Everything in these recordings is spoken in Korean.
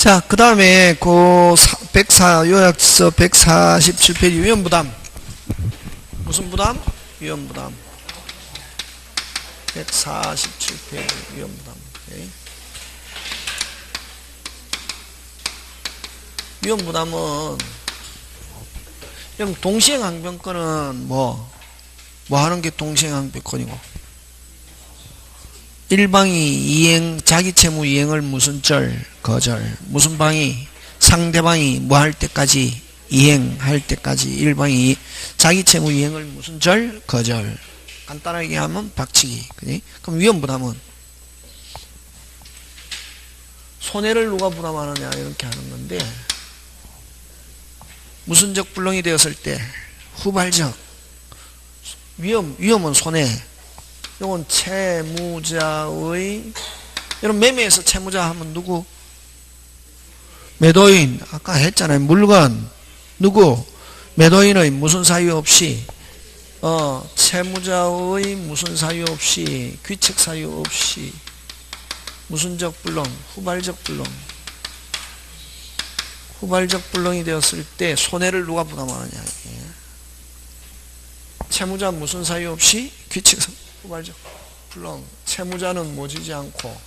자, 그 다음에 요약서 147페이지 위험부담. 무슨 부담? 위험부담. 147페이지 위험부담. 오케이. 위험부담은 동시행항변권은 뭐 하는 게 동시행항변권이고, 일방이 이행, 자기 채무 이행을 무슨 절, 거절. 무슨 방이, 상대방이 뭐 할 때까지, 이행할 때까지 일방이 자기 채무 이행을 무슨 절, 거절. 간단하게 하면 박치기. 그지? 그럼 위험부담은 손해를 누가 부담하느냐 이렇게 하는 건데, 무슨적 불능이 되었을 때 후발적 위험은 손해. 이건 채무자의, 여러분 매매에서 채무자 하면 누구? 매도인. 아까 했잖아요. 물건. 누구? 매도인의 무슨 사유 없이, 채무자의 무슨 사유 없이, 귀책 사유 없이, 무슨적 불능, 후발적 불능. 후발적 불능이 되었을 때 손해를 누가 부담하느냐. 채무자 무슨 사유 없이, 귀책 사유, 후발적 불능. 채무자는 모지지 않고,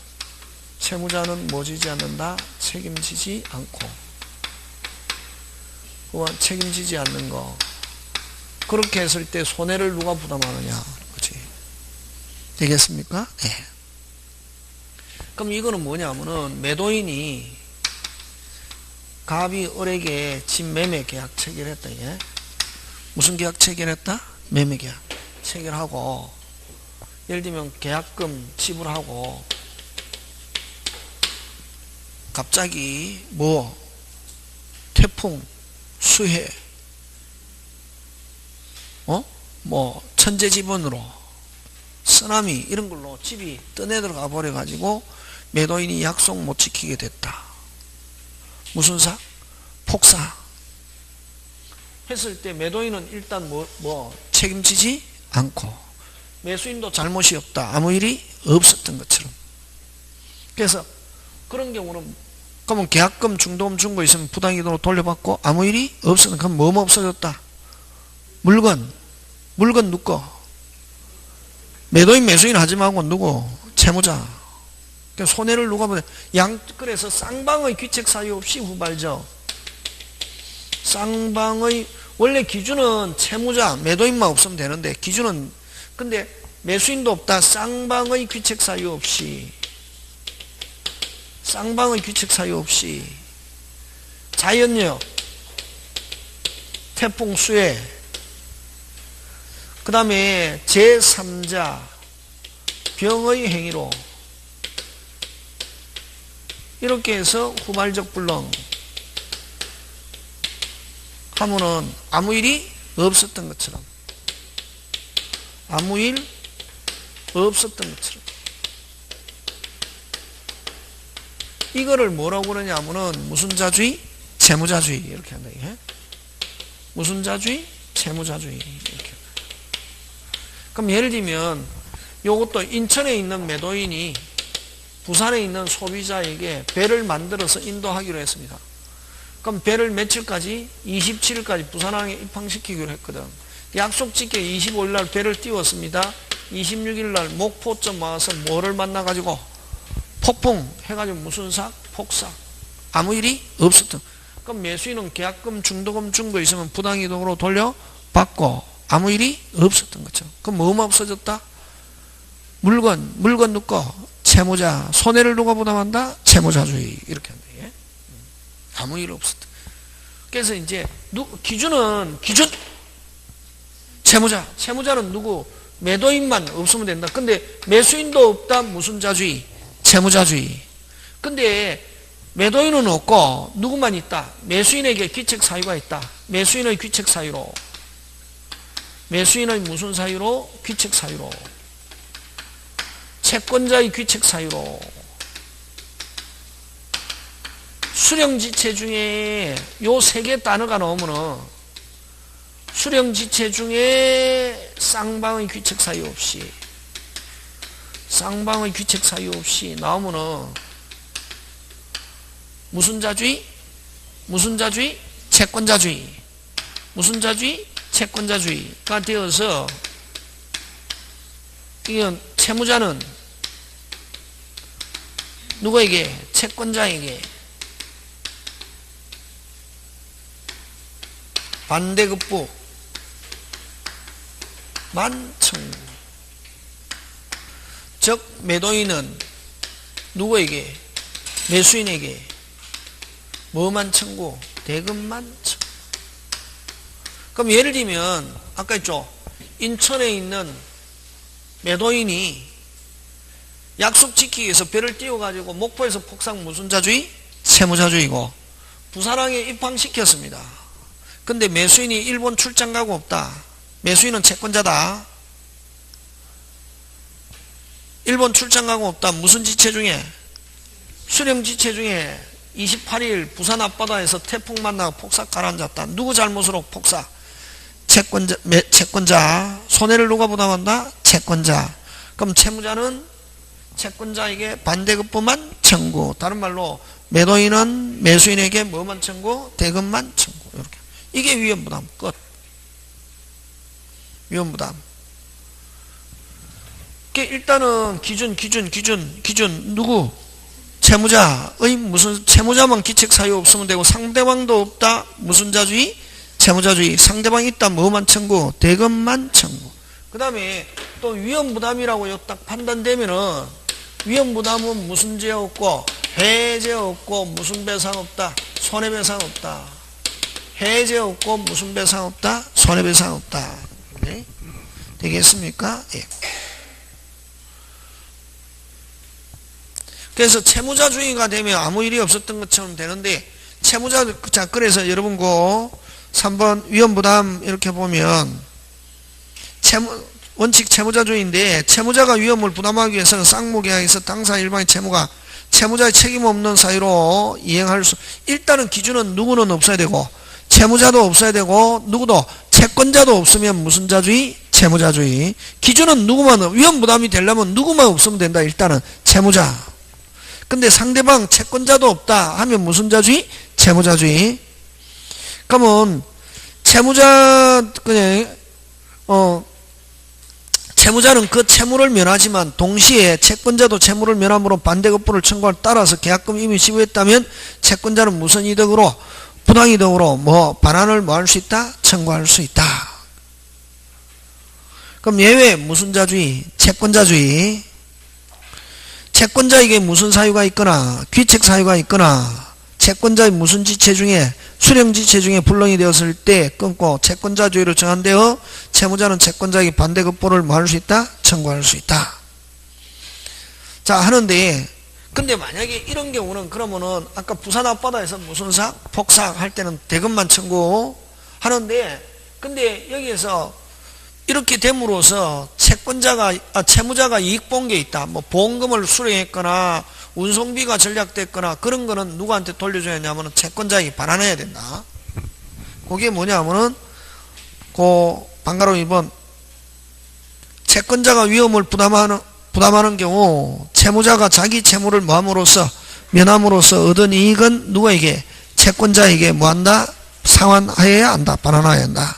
채무자는 모지지 않는다. 책임지지 않고. 그와 책임지지 않는 거. 그렇게 했을 때 손해를 누가 부담하느냐. 그치? 되겠습니까? 네. 그럼 이거는 뭐냐면은 매도인이 갑이 을에게 집 매매 계약 체결했다. 예? 무슨 계약 체결했다? 매매 계약 체결하고, 예를 들면 계약금 지불하고, 갑자기 태풍, 수해, 천재지변으로 쓰나미 이런 걸로 집이 떠내들어가 버려 가지고 매도인이 약속 못 지키게 됐다. 무슨 사? 폭사 했을 때 매도인은 일단 책임지지 않고, 매수인도 잘못이 없다. 아무 일이 없었던 것처럼. 그래서 그런 경우는, 그러면 계약금 중도금 준 거 있으면 부당이동으로 돌려받고 아무 일이 없었던, 그럼 뭐 없어졌다? 물건 누구 거? 매도인 매수인 하지 말고 누구? 채무자. 그러니까 손해를 누가 보내? 그래서 쌍방의 귀책 사유 없이 후발적. 쌍방의 원래 기준은 채무자, 매도인만 없으면 되는데, 기준은, 근데 매수인도 없다. 쌍방의 귀책 사유 없이, 쌍방의 귀책 사유 없이, 자연력, 태풍, 수해, 그 다음에 제3자 병의 행위로 이렇게 해서 후발적 불능 하면은 아무 일이 없었던 것처럼, 아무 일 없었던 것처럼. 이거를 뭐라고 그러냐 하면은 무슨 자주의? 채무자주의. 이렇게 한다. 예? 무슨 자주의? 채무자주의. 이렇게. 그럼 예를 들면 요것도 인천에 있는 매도인이 부산에 있는 소비자에게 배를 만들어서 인도하기로 했습니다. 그럼 배를 며칠까지? 27일까지 부산항에 입항시키기로 했거든. 약속 짓게 25일날 배를 띄웠습니다. 26일날 목포점 와서 뭐를 만나가지고? 폭풍 해가지고 무슨 사? 폭사. 아무 일이 없었던. 그럼 매수인은 계약금 중도금 준 거 있으면 부당이동으로 돌려받고 아무 일이 없었던 거죠. 그럼 뭐만 없어졌다? 물건 누구? 채무자. 손해를 누가 부담한다? 채무자주의. 이렇게 한다. 예? 아무 일 없었다. 그래서 이제 기준 채무자는 누구? 매도인만 없으면 된다. 근데 매수인도 없다. 무슨 자주의? 채무자주의. 근데 매도인은 없고 누구만 있다? 매수인에게 귀책 사유가 있다. 매수인의 귀책 사유로, 매수인의 무슨 사유로? 귀책 사유로, 채권자의 귀책 사유로. 수령지체 중에 요 세 개 단어가 나오면은 수령지체 중에 쌍방의 귀책 사유 없이, 쌍방의 귀책 사유 없이 나오면은 무슨 자주의? 무슨 자주의? 채권자주의. 무슨 자주의? 채권자주의가 되어서 이건 채무자는 누구에게? 채권자에게 반대급부 만청구. 즉 매도인은 누구에게? 매수인에게 뭐만 청구? 대금만 청구. 그럼 예를 들면 아까 했죠. 인천에 있는 매도인이 약속 지키기 위해서 배를 띄워가지고 목포에서 폭삭 무슨 자주의? 채무자주의고 부산항에 입항시켰습니다. 근데 매수인이 일본 출장 가고 없다. 매수인은 채권자다. 일본 출장 가고 없다. 무슨 지체 중에? 수령 지체 중에 28일 부산 앞바다에서 태풍 만나고 폭삭 가라앉았다. 누구 잘못으로 폭삭? 채권자. 손해를 누가 부담한다? 채권자. 그럼 채무자는 채권자에게 반대급부만 청구. 다른 말로 매도인은 매수인에게 뭐만 청구? 대금만 청구. 이렇게. 이게 위험부담 끝. 위험부담. 일단은 기준 누구? 채무자의 무슨 채무자만 기책 사유 없으면 되고 상대방도 없다. 무슨 자주의? 채무자주의. 상대방이 있다. 뭐만 청구? 대금만 청구. 그 다음에 또 위험부담이라고 딱 판단되면은 위험부담은 무슨 죄 없고 해죄 없고 무슨 배상 없다. 손해배상 없다. 해죄 없고 무슨 배상 없다. 손해배상 없다. 네? 되겠습니까? 예. 그래서 채무자주의가 되면 아무 일이 없었던 것처럼 되는데 자 그래서 여러분 고 3번 위험부담 이렇게 보면 원칙 채무자주의인데 채무자가 위험을 부담하기 위해서는 쌍무계약에서 당사 일방의 채무가 채무자의 책임 없는 사유로 이행할 수 일단은 기준은 누구는 없어야 되고 채무자도 없어야 되고 누구도 채권자도 없으면 무슨 자주의? 채무자주의. 기준은 누구만 위험부담이 되려면 누구만 없으면 된다. 일단은 채무자. 근데 상대방 채권자도 없다 하면 무슨 자주의? 채무자주의. 그러면 채무자는 그 채무를 면하지만 동시에 채권자도 채무를 면함으로 반대급부를 청구할 따라서 계약금 이미 지불했다면 채권자는 무슨 이득으로? 부당이득으로 반환을 뭐 할 수 있다? 청구할 수 있다. 그럼 예외 무슨 자주의? 채권자주의. 채권자에게 무슨 사유가 있거나 귀책 사유가 있거나 채권자의 무슨 지체 중에 수령 지체 중에 불능이 되었을 때 끊고 채권자주의로 정한되어 채무자는 채권자에게 반대급부를 뭐 할 수 있다? 청구할 수 있다. 자 하는데 근데 만약에 이런 경우는 그러면은 아까 부산 앞바다에서 무슨 삭? 폭삭 할 때는 대금만 청구 하는데 근데 여기에서 이렇게 됨으로써 채무자가 이익 본 게 있다. 뭐 보험금을 수령했거나 운송비가 전략됐거나 그런 거는 누구한테 돌려줘야 하냐면은 채권자에게 반환해야 된다. 그게 뭐냐면은 방가로 2번 채권자가 위험을 부담하는 경우 채무자가 자기 채무를 면함으로써 얻은 이익은 누구에게? 채권자에게 뭐한다? 상환하여야 한다. 반환하여야 한다.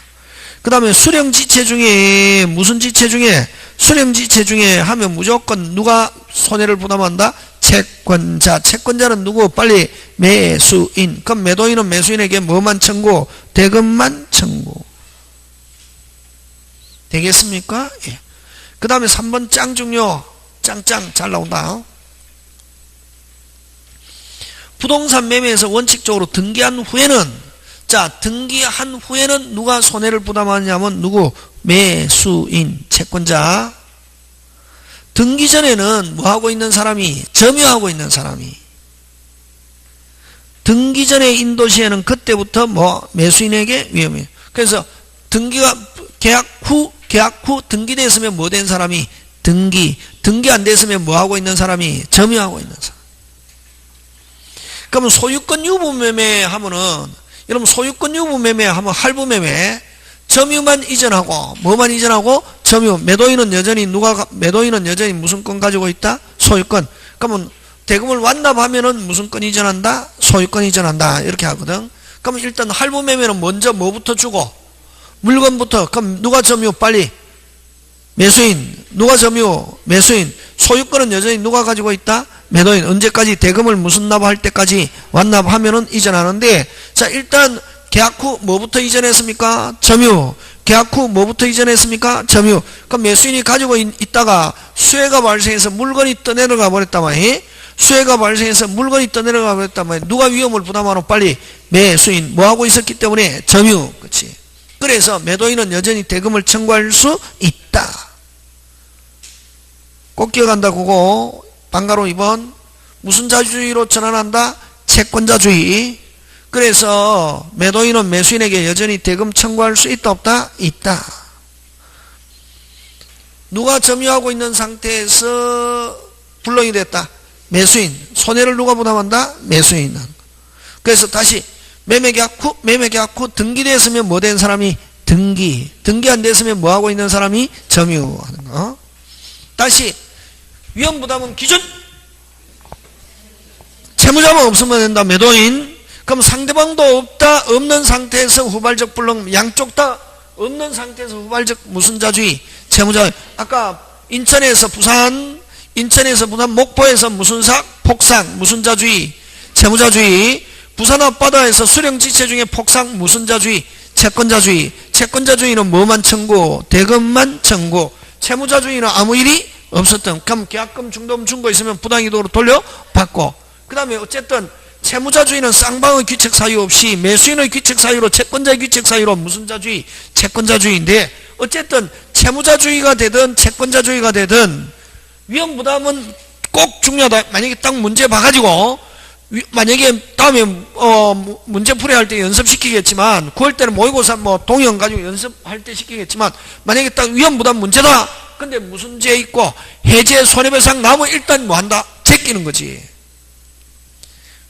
그 다음에 수령지체 중에 무슨 지체 중에? 수령지체 중에 하면 무조건 누가 손해를 부담한다? 채권자. 채권자는 누구? 빨리 매수인. 그럼 매도인은 매수인에게 뭐만 청구? 대금만 청구. 되겠습니까? 예. 그 다음에 3번 짱 중요. 짱짱 잘 나온다. 부동산 매매에서 원칙적으로 등기한 후에는 등기한 후에는 누가 손해를 부담하냐면 누구? 매수인, 채권자. 등기 전에는 뭐 하고 있는 사람이? 점유하고 있는 사람이. 등기 전에 인도시에는 그때부터 매수인에게 위험해요. 그래서 계약 후 등기됐으면 뭐 된 사람이? 등기 안 됐으면 뭐 하고 있는 사람이? 점유하고 있는 사람. 그러면 소유권 유보매매 하면은 여러분 소유권 유보매매 하면 할부매매 점유만 이전하고 뭐만 이전하고 점유 매도인은 여전히 무슨 권 가지고 있다? 소유권. 그러면 대금을 완납하면은 무슨 건이 이전한다? 소유권이 이전한다. 이렇게 하거든. 그럼 일단 할부매매는 먼저 뭐부터 주고? 물건부터. 그럼 누가 점유? 빨리. 매수인. 누가 점유? 매수인. 소유권은 여전히 누가 가지고 있다? 매도인. 언제까지? 대금을 무슨 납할 때까지 완납하면은 이전하는데, 자, 일단 계약 후 뭐부터 이전했습니까? 점유. 계약 후 뭐부터 이전했습니까? 점유. 그럼 매수인이 가지고 있다가 수혜가 발생해서 물건이 떠내려가 버렸단 말이에요. 수혜가 발생해서 물건이 떠내려가 버렸단 말이에요. 누가 위험을 부담하노? 빨리 매수인. 뭐하고 있었기 때문에? 점유. 그렇지. 그래서 매도인은 여전히 대금을 청구할 수 있다. 꼭 기억한다. 그거 방가로 2번. 무슨 자주주의로 전환한다? 채권자주의. 그래서 매도인은 매수인에게 여전히 대금 청구할 수 있다 없다? 있다. 누가 점유하고 있는 상태에서 불능이 됐다? 매수인. 손해를 누가 부담한다? 매수인은. 그래서 다시 매매계약 후 등기됐으면 뭐 된 사람이? 등기 안 됐으면 뭐 하고 있는 사람이? 점유하는 거. 다시 위험부담은 기준. 채무자만 없으면 된다. 매도인. 그럼 상대방도 없는 상태에서 후발적 불능, 양쪽 다 없는 상태에서 후발적 무슨 자주의? 채무자. 아까 인천에서 부산, 목포에서 무슨 사? 폭삭, 무슨 자주의? 채무자주의. 부산 앞바다에서 수령지체 중에 폭삭, 무슨 자주의? 채권자주의. 채권자주의는 뭐만 청구? 대금만 청구. 채무자주의는 아무 일이 없었던. 그럼 계약금, 중도금 준 거 있으면 부당이도로 돌려받고. 그 다음에 어쨌든 채무자주의는 쌍방의 귀책 사유 없이 매수인의 귀책 사유로, 채권자의 귀책 사유로 무슨 자주의? 채권자주의인데, 어쨌든 채무자주의가 되든 채권자주의가 되든 위험부담은 꼭 중요하다. 만약에 딱 문제 봐가지고, 만약에 다음에 문제 풀이 할 때 연습시키겠지만, 9월 때는 모의고사 동영 가지고 연습할 때 시키겠지만, 만약에 딱 위험부담 문제다. 근데 무슨 죄 있고 해제 손해배상 나오면 일단 뭐 한다? 제끼는 거지.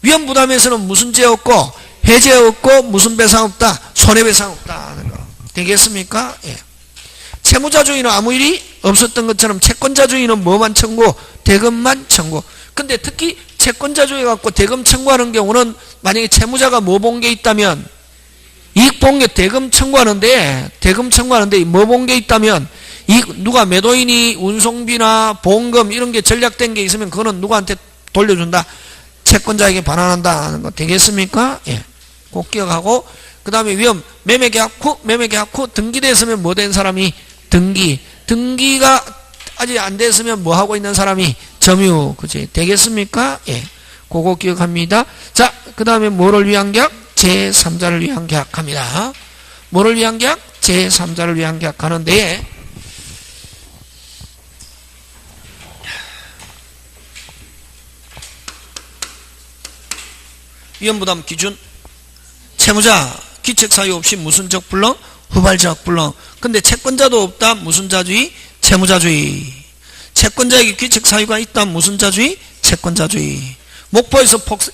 위험부담에서는 무슨 죄 없고 해제 없고 무슨 배상 없다? 손해배상 없다 하는 거. 되겠습니까? 예. 채무자주의는 아무 일이 없었던 것처럼 채권자주의는 뭐만 청구? 대금만 청구. 근데 특히 채권자주의 갖고 대금 청구하는 경우는 만약에 채무자가 뭐 본 게 있다면, 이익 본 게 대금 청구하는데 뭐 본 게 있다면, 누가 매도인이 운송비나 보험금 이런 게 전략된 게 있으면 그거는 누구한테 돌려준다? 채권자에게 반환한다 하는 거. 되겠습니까? 예. 꼭 기억하고, 그 다음에 위험, 매매계약 후 등기됐으면 뭐 된 사람이? 등기가 아직 안 됐으면 뭐 하고 있는 사람이? 점유. 그치? 되겠습니까? 예. 그거 기억합니다. 자, 그 다음에 뭐를 위한 계약? 제3자를 위한 계약 합니다. 뭐를 위한 계약? 제3자를 위한 계약 하는데, 위험부담 기준. 채무자 귀책 사유 없이 무슨적 불능? 후발적 불능. 근데 채권자도 없다. 무슨 자주의? 채무자주의. 채권자에게 귀책 사유가 있다. 무슨 자주의? 채권자주의.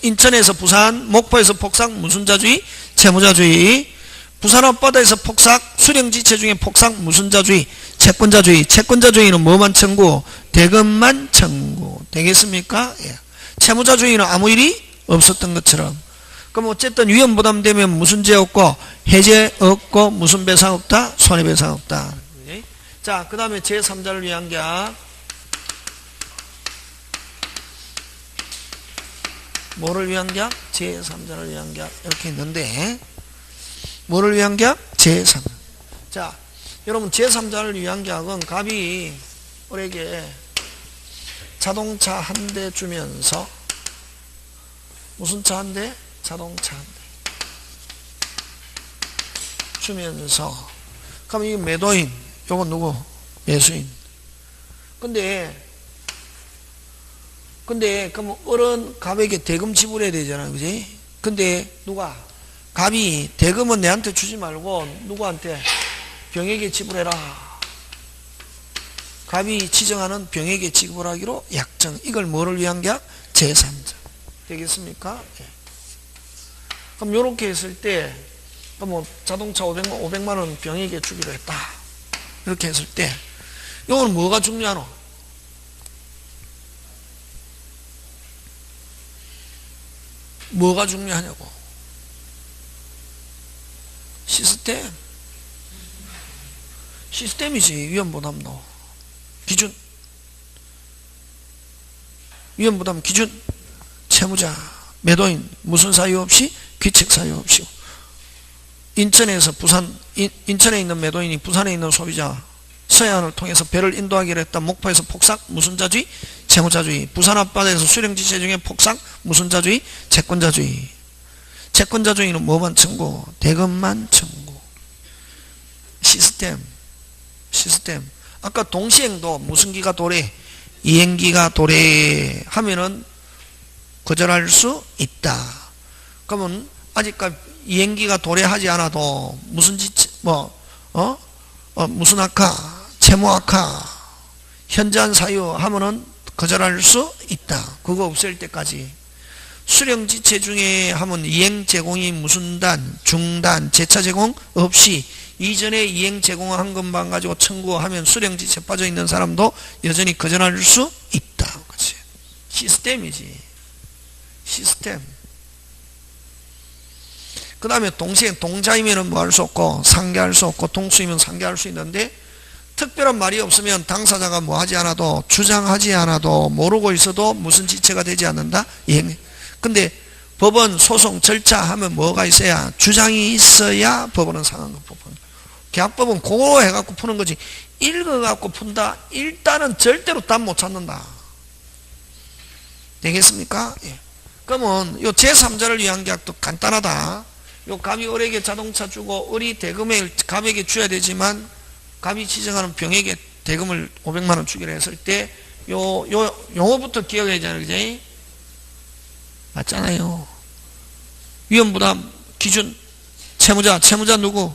인천에서 부산, 목포에서 폭삭, 무슨 자주의? 채무자주의. 부산 앞바다에서 폭삭, 수령지체 중에 폭삭, 무슨 자주의? 채권자주의. 채권자주의는 뭐만 청구? 대금만 청구. 되겠습니까? 예. 채무자주의는 아무 일이 없었던 것처럼. 그럼 어쨌든 위험부담되면 무슨 죄 없고 해제 없고 무슨 배상 없다? 손해배상 없다. 자, 그 다음에 제3자를 위한 계약. 뭐를 위한 계약? 제3자를 위한 계약. 이렇게 있는데, 뭐를 위한 계약? 제3자. 자, 여러분 제3자를 위한 계약은 갑이 우리에게 자동차 한 대 주면서, 무슨 차 한 대? 자동차 한 대 주면서, 그럼 이게 매도인, 요건 누구? 매수인. 근데 그럼 어른 갑에게 대금 지불해야 되잖아, 그지? 근데 갑이 대금은 내한테 주지 말고 누구한테? 병에게 지불해라. 갑이 지정하는 병에게 지불하기로 약정. 이걸 뭐를 위한 계약? 제3자. 되겠습니까? 예. 그럼 요렇게 했을 때, 뭐 자동차 500만 원 병에게 주기로 했다. 이렇게 했을 때, 요건 뭐가 중요하노? 뭐가 중요하냐고. 시스템이지. 위험부담도 기준, 위험부담 기준, 채무자, 매도인 무슨 사유 없이, 귀책 사유 없이. 인천에서 인천에 있는 매도인이 부산에 있는 소비자 서해안을 통해서 배를 인도하기로 했다. 목포에서 폭삭, 무슨 자주의? 채무자주의. 부산 앞바다에서 수령지체 중에 폭삭, 무슨 자주의? 채권자주의. 채권자주의는 뭐만 청구? 대금만 청구. 시스템. 아까 동시행도 무슨 기가 도래? 이행기가 도래 하면은 거절할 수 있다. 그러면 아직까지 이행기가 도래하지 않아도 무슨 무슨 악화, 채무악화, 현저한 사유 하면은 거절할 수 있다. 그거 없을 때까지. 수령지체 중에 하면 이행 제공이 무슨 단, 중단, 재차 제공 없이 이전에 이행 제공한 것만 가지고 청구하면 수령지체 빠져 있는 사람도 여전히 거절할 수 있다. 그치? 시스템이지. 시스템. 그 다음에 동자이면 뭐 할 수 없고, 상계할 수 없고, 동수이면 상계할 수 있는데, 특별한 말이 없으면 당사자가 뭐 하지 않아도, 주장하지 않아도, 모르고 있어도 무슨 지체가 되지 않는다? 근데 법원 소송 절차 하면 뭐가 있어야? 주장이 있어야 법원은 상한 거 법원. 계약법은 그거 해갖고 푸는 거지. 읽어갖고 푼다? 일단은 절대로 답 못 찾는다. 되겠습니까? 예. 그러면 요 제3자를 위한 계약도 간단하다. 요 갑이 을에게 자동차 주고 을이 대금을 갑에게 줘야 되지만 갑이 지정하는 병에게 대금을 500만 원 주기로 했을 때 요 용어부터 기억해야 되잖아요. 그지? 맞잖아요. 위험부담 기준 채무자 누구?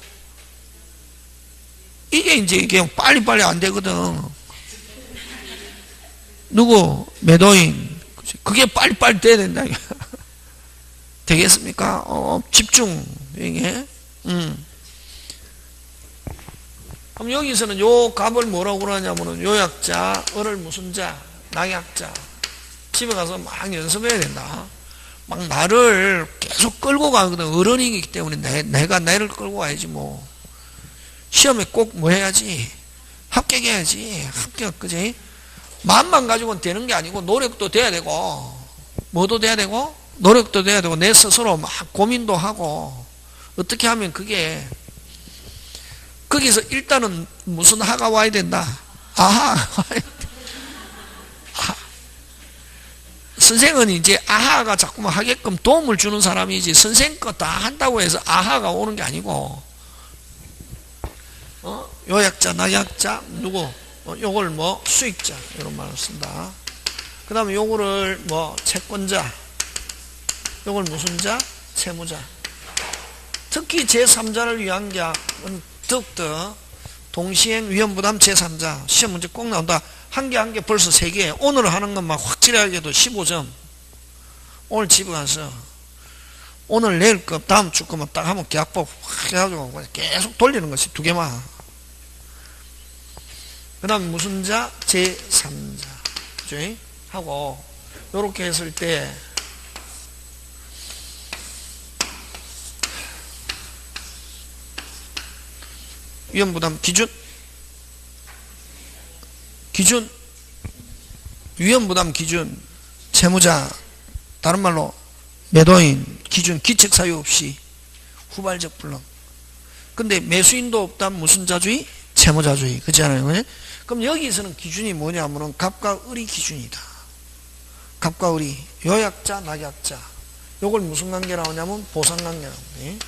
이게 이제 그냥 빨리빨리 안 되거든. 누구? 매도인. 그게 빨리빨리 돼야 된다. 되겠습니까? 집중. 이게. 그럼 여기서는 요 값을 뭐라고 그러냐면은 요약자, 을을 무슨 자, 낙약자. 집에 가서 막 연습해야 된다. 막 나를 계속 끌고 가거든. 어른이기 때문에 내가 나를 끌고 가야지 뭐. 시험에 꼭 뭐 해야지? 합격해야지. 합격, 그지? 마음만 가지고는 되는 게 아니고 노력도 돼야 되고, 뭐도 돼야 되고, 노력도 돼야 되고, 내 스스로 막 고민도 하고, 어떻게 하면 그게, 거기서 일단은 무슨 하가 와야 된다? 아하. 선생은 이제 아하가 자꾸만 하게끔 도움을 주는 사람이지, 선생 거 다 한다고 해서 아하가 오는 게 아니고, 요약자, 낙약자, 누구? 요걸 뭐 수익자 이런 말을 쓴다. 그 다음에 요거를 뭐 채권자, 요걸 무슨 자? 채무자. 특히 제3자를 위한 계약은 더욱더 동시행 위험부담 제3자 시험 문제 꼭 나온다. 한 개 벌써 3개. 오늘 하는 것만 확실하게도 15점. 오늘 집에 가서 오늘 내일 거 다음 주 거만 딱 하면 계약법 확 해가지고 계속 돌리는 것이 2개만. 그 다음 무슨 자? 제3자. 그죠? 하고, 요렇게 했을 때, 위험부담 기준, 위험부담 기준, 채무자, 다른 말로 매도인, 기준, 기책사유 없이 후발적 불능. 근데 매수인도 없다. 무슨 자주의? 채무자주의. 그렇지 않아요? 그럼 여기서는 기준이 뭐냐면은 갑과 을이 기준이다. 갑과 을이. 요약자, 낙약자. 요걸 무슨 관계 나오냐면 보상관계 나옵니다.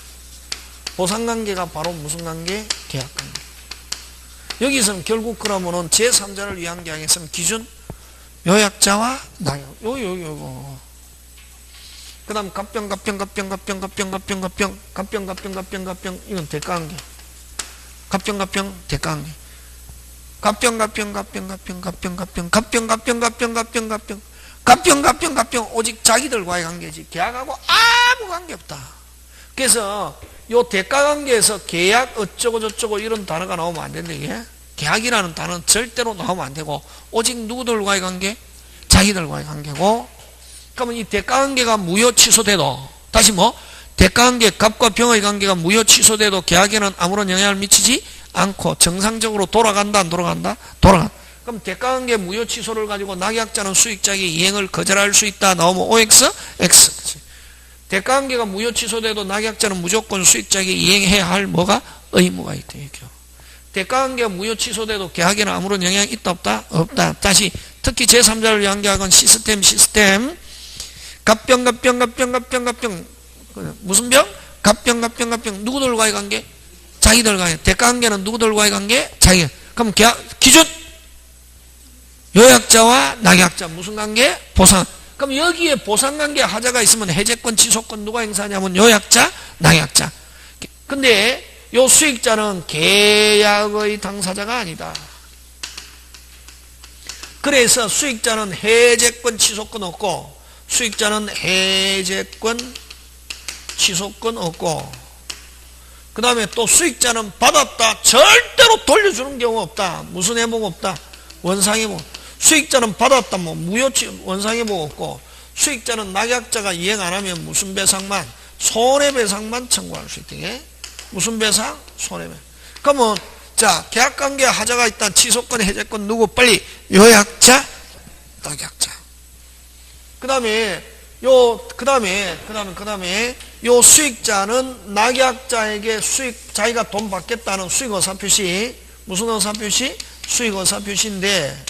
보상관계가 바로 무슨 관계? 계약관계. 여기서는 결국 그러면은 제3자를 위한 계약에서는 기준, 요약자와 낙약. 요거. 그 다음 갑병, 이건 대가관계. 갑병, 대가관계. 갑병, 오직 자기들과의 관계지. 계약하고 아무 관계 없다. 그래서 요 대가관계에서 계약 어쩌고 이런 단어가 나오면 안 된다. 이게 계약이라는 단어는 절대로 나오면 안 되고 오직 누구들과의 관계? 자기들과의 관계고, 그러면 이 대가관계가 무효 취소돼도, 다시 뭐 대가관계 값과 병의 관계가 무효 취소돼도 계약에는 아무런 영향을 미치지 않고 정상적으로 돌아간다 안 돌아간다? 돌아간다. 그럼 대가관계 무효 취소를 가지고 낙약자는 수익자에게 이행을 거절할 수 있다 나오면 OX? X. 대가관계가 무효 취소돼도 낙약자는 무조건 수익자에게 이행해야 할 뭐가? 의무가 있다. 대가관계가 무효 취소돼도 계약에는 아무런 영향이 있다 없다? 없다. 다시 특히 제3자를 위한 계약은 시스템 갑병 무슨 병? 갑병 누구들과의 관계? 자기들과의. 대가관계는 누구들과의 관계? 자기. 그럼 계약 기준 요약자와 낙약자 무슨 관계? 보상. 그럼 여기에 보상관계 하자가 있으면 해제권 지속권 누가 행사하냐면 요약자 낙약자. 근데 요 수익자는 계약의 당사자가 아니다. 그래서 수익자는 해제권 취소권 없고 수익자는 해제권 취소권 없고 그 다음에 또 수익자는 받았다 절대로 돌려주는 경우 없다. 무슨 해목 없다. 원상해목. 수익자는 받았다 뭐 원상해목 없고 수익자는 낙약자가 이행 안 하면 무슨 배상만? 손해배상만 청구할 수 있다. 무슨 배상? 손해배상. 그러면 자 계약관계 하자가 있다. 취소권 해제권 누구? 빨리 요약자 낙약자. 그 다음에 요 수익자는 낙약자에게 자기가 돈 받겠다는 수익의사표시. 무슨 의사표시? 수익의사표시인데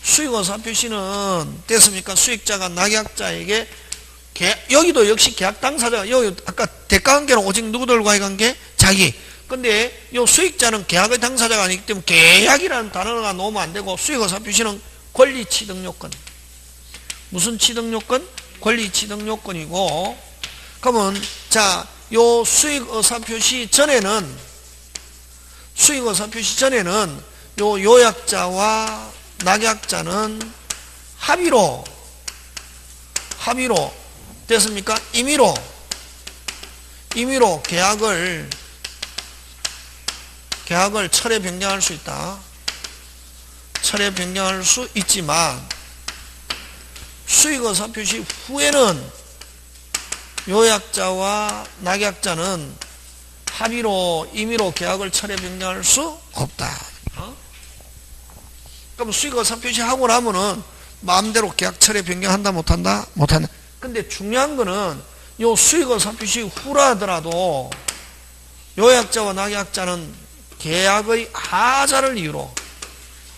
수익의사표시는 됐습니까? 수익자가 낙약자에게 여기도 역시 계약 당사자가 여기 아까 대가관계는 오직 누구들과의 관계? 자기. 근데 요 수익자는 계약의 당사자가 아니기 때문에 계약이라는 단어가 넣으면 안 되고 수익의사표시는 권리취득요건. 무슨 취득요건? 권리취득요건이고 그러면 자 요 수익의사표시 전에는 요 요약자와 낙약자는 합의로 됐습니까? 임의로 계약을 철회 변경할 수 있다. 철회 변경할 수 있지만 수익의사표시 후에는 요약자와 낙약자는 합의로 임의로 계약을 철회 변경할 수 없다. 그럼 수익의사표시 하고 나면은 마음대로 계약 철회 변경한다 못한다? 못한다. 근데 중요한 거는 요 수익의사표시 후라 하더라도 요약자와 낙약자는 계약의 하자를 이유로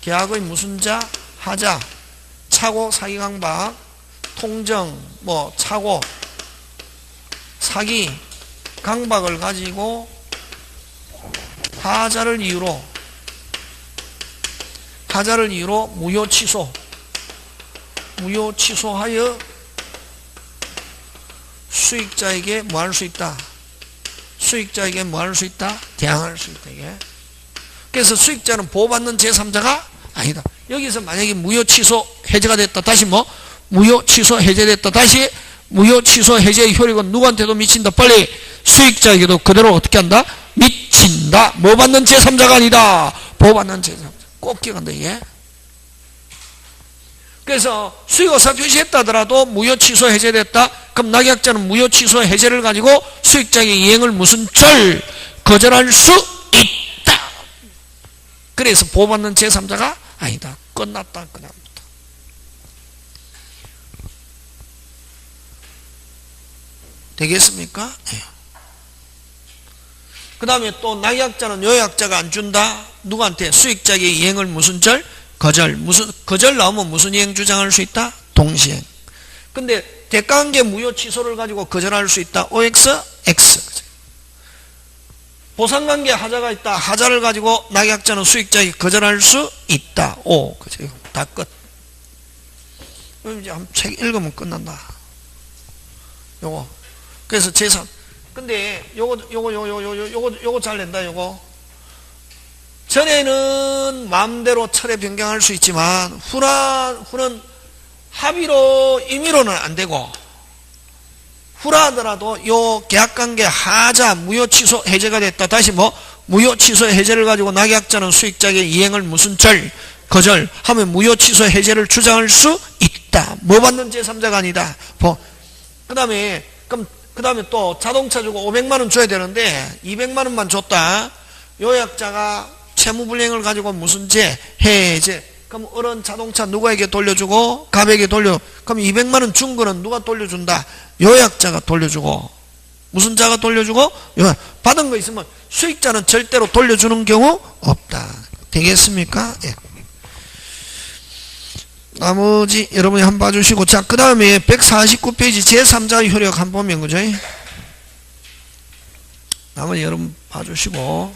계약의 무슨 자? 하자. 차고 사기 강박 통정 차고 사기 강박을 가지고 하자를 이유로 무효 취소하여 수익자에게 뭐 할 수 있다? 대항할 수 있다. 이게. 그래서 수익자는 보호받는 제3자가 아니다. 여기서 만약에 무효 취소 해제가 됐다. 다시 무효 취소 해제됐다. 다시 무효 취소 해제의 효력은 누구한테도 미친다. 빨리 수익자에게도 그대로 어떻게 한다? 미친다. 뭐 받는 제3자가 아니다. 보호받는 제3자. 꼭 기억한다 이게. 그래서 수익의사표시 했다더라도 무효 취소 해제됐다. 그럼 낙약자는 무효 취소 해제를 가지고 수익자에게 이행을 무슨 거절할 수 있다. 그래서 보호받는 제3자가 아니다. 끝났다. 그다음부터. 되겠습니까? 네. 그 다음에 또 낙약자는 요약자가 안 준다. 누구한테? 수익자에게 이행을 무슨 거절. 거절 나오면 무슨 이행 주장할 수 있다? 동시행. 근데 대가관계 무효 취소를 가지고 거절할 수 있다. OX, X. 보상관계 하자가 있다. 하자를 가지고 낙약자는 수익자에게 거절할 수 있다. O. 그죠? 다 끝. 이제 한 책 읽으면 끝난다. 요거. 그래서 제3. 근데 요거 잘 낸다. 요거. 전에는 마음대로 철회 변경할 수 있지만 후는 합의로 임의로는 안 되고 후라 하더라도 요 계약관계 하자 무효 취소 해제가 됐다. 다시 무효 취소 해제를 가지고 낙약자는 수익자에게 이행을 무슨 거절 하면 무효 취소 해제를 주장할 수 있다. 뭐 받는 제3자가 아니다. 그 다음에 또 자동차 주고 500만 원 줘야 되는데 200만 원만 줬다. 요약자가 채무불이행을 가지고 무슨 제? 해제. 그럼 어른 자동차 누구에게 돌려주고 갑에게 그럼 200만 원 준 거는 누가 돌려준다? 요약자가 돌려주고 무슨 자가 돌려주고? 받은 거 있으면 수익자는 절대로 돌려주는 경우 없다. 되겠습니까? 예. 나머지 여러분이 한번 봐주시고, 자, 그 다음에 149페이지 제3자의 효력 한번 보면, 그죠? 나머지 여러분 봐주시고,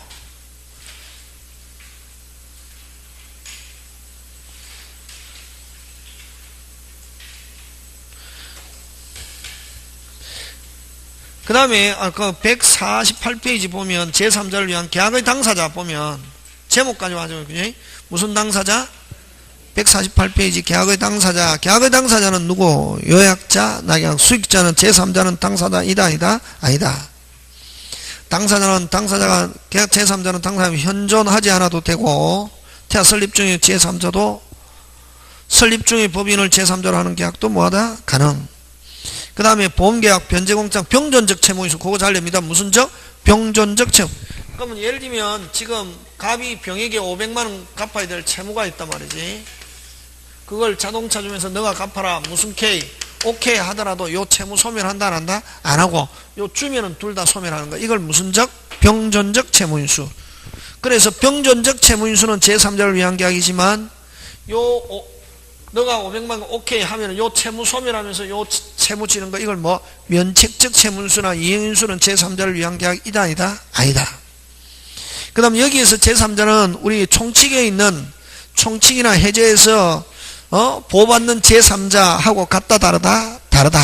그 다음에 그 148페이지 보면 제3자를 위한 계약의 당사자 보면 제목까지 와죠. 그죠? 무슨 당사자? 148페이지 계약의 당사자. 계약의 당사자는 누구? 요약자, 낙약. 수익자는 제3자는 당사자이다, 아니다? 아니다. 당사자가 계약 제3자는 당사자면 현존하지 않아도 되고, 태아 설립 중에 제3자도 설립 중에 법인을 제3자로 하는 계약도 뭐하다? 가능. 그 다음에 보험계약, 변제공장, 병존적 채무인수. 그거 잘 냅니다. 무슨 적? 병존적 채무. 그러면 예를 들면 지금 갑이 병에게 500만원 갚아야 될 채무가 있단 말이지. 그걸 자동차 주면서 너가 갚아라. 무슨 K? 오케이 하더라도 요 채무 소멸한다 안 한다? 안 하고 요 주면은 둘 다 소멸하는 거야. 이걸 무슨 적? 병존적 채무인수. 그래서 병존적 채무인수는 제3자를 위한 계약이지만 너가 500만 오케이 하면은 요 채무 소멸하면서 요 채무 지는 거 이걸 뭐 면책적 채무인수나 이행인수는 제3자를 위한 계약이다 아니다? 아니다. 그 다음 여기에서 제3자는 우리 총칙에 있는 총칙이나 해제에서 보호받는 제3자하고 같다 다르다? 다르다.